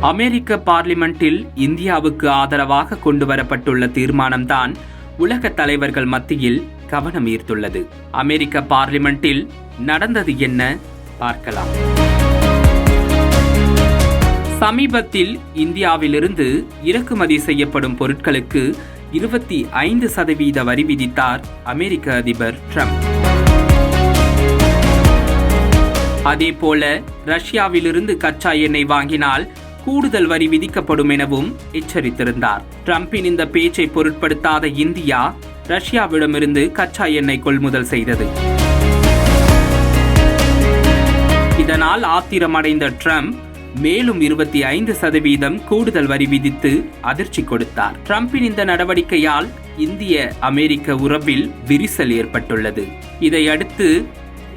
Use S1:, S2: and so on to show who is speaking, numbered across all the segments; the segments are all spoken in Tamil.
S1: அமெரிக்க பார்லிமெண்டில் இந்தியாவுக்கு ஆதரவாக கொண்டுவரப்பட்டுள்ள தீர்மானம்தான் உலக தலைவர்கள் மத்தியில் கவனம் ஈர்த்துள்ளது. அமெரிக்க பார்லிமெண்டில் நடந்தது என்ன பார்க்கலாம். சமீபத்தில் இந்தியாவிலிருந்து இறக்குமதி செய்யப்படும் பொருட்களுக்கு 25% வரி விதித்தார் அமெரிக்க அதிபர் ட்ரம்ப். அதேபோல ரஷ்யாவிலிருந்து கச்சா எண்ணெய் வாங்கினால் கூடுதல் வரி விதிக்கப்படும் எனவும் எச்சரித்திருந்தார். ட்ரம்பின் இந்த பேச்சை பொருட்படுத்தாத இந்தியா ரஷ்யாவிடமிருந்து கச்சா எண்ணெய் கொள்முதல் செய்தது. இதனால் ஆத்திரமடைந்த ட்ரம்ப் மேலும் 25% கூடுதல் வரி விதித்து அதிர்ச்சி கொடுத்தார். ட்ரம்பின் இந்த நடவடிக்கையால் இந்திய அமெரிக்க உறவில் விரிசல் ஏற்பட்டுள்ளது. இதையடுத்து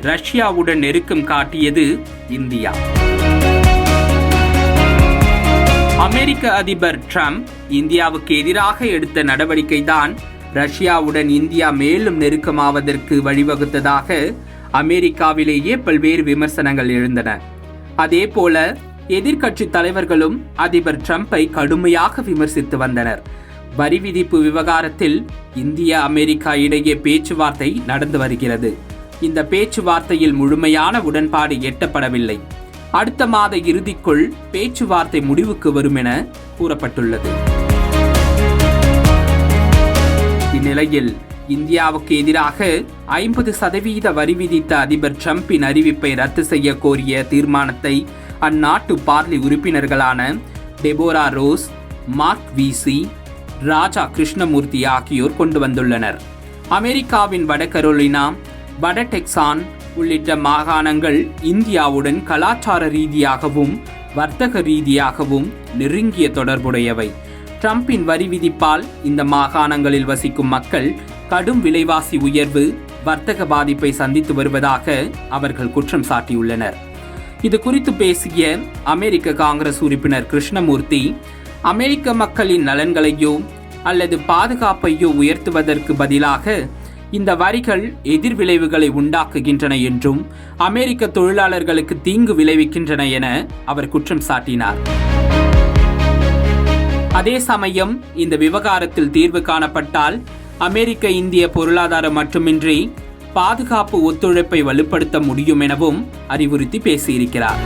S1: ரஷ்யாவுடன் நெருக்கம் காட்டியது இந்தியா. அமெரிக்க அதிபர் ட்ரம்ப் இந்தியாவுக்கு எதிராக எடுத்த நடவடிக்கைதான் ரஷ்யாவுடன் இந்தியா மேலும் நெருக்கமாவதற்கு வழிவகுத்ததாக அமெரிக்காவிலேயே பல்வேறு விமர்சனங்கள் எழுந்தன. அதேபோல எதிர்க்கட்சி தலைவர்களும் அதிபர் ட்ரம்பை கடுமையாக விமர்சித்து வந்தனர். வரி விதிப்பு விவகாரத்தில் இந்தியா அமெரிக்கா இடையே பேச்சுவார்த்தை நடந்து வருகிறது. இந்த பேச்சுவார்த்தையில் முழுமையான உடன்பாடு எட்டப்படவில்லை. அடுத்த மாத இறுதிக்குள் பேச்சுவார்த்தை முடிவுக்கு வரும் என கூறப்பட்டுள்ளது. இந்நிலையில் இந்தியாவுக்கு எதிராக 50% வரி விதித்த அதிபர் ட்ரம்பின் அறிவிப்பை ரத்து செய்ய கோரிய தீர்மானத்தை அந்நாட்டு பார்லி உறுப்பினர்களான டெபோரா ரோஸ், மார்க் வீசி, ராஜா கிருஷ்ணமூர்த்தி ஆகியோர் கொண்டு வந்துள்ளனர். அமெரிக்காவின் வட கரோலினா, வட டெக்சான் உள்ளிட்ட மாகாணங்கள் இந்தியாவுடன் கலாச்சார ரீதியாகவும் வர்த்தக ரீதியாகவும் நெருங்கிய தொடர்புடையவை. ட்ரம்பின் வரி விதிப்பால் இந்த மாகாணங்களில் வசிக்கும் மக்கள் கடும் விலைவாசி உயர்வு, வர்த்தக பாதிப்பை சந்தித்து வருவதாக அவர்கள் குற்றம் சாட்டியுள்ளனர். இது குறித்து பேசிய அமெரிக்க காங்கிரஸ் உறுப்பினர் கிருஷ்ணமூர்த்தி, அமெரிக்க மக்களின் நலன்களையோ அல்லது பாதுகாப்பையோ உயர்த்துவதற்கு பதிலாக இந்த வரிகள் எதிர்விளைவுகளை உண்டாக்குகின்றன என்றும் அமெரிக்க தொழிலாளர்களுக்கு தீங்கு விளைவிக்கின்றன என அவர் குற்றம் சாட்டினார். அதே சமயம் இந்த விவகாரத்தில் தீர்வு காணப்பட்டால் அமெரிக்க இந்திய பொருளாதாரம் மட்டுமின்றி பாதுகாப்பு ஒத்துழைப்பை வலுப்படுத்த முடியும் எனவும் அறிவுறுத்தி பேசியிருக்கிறார்.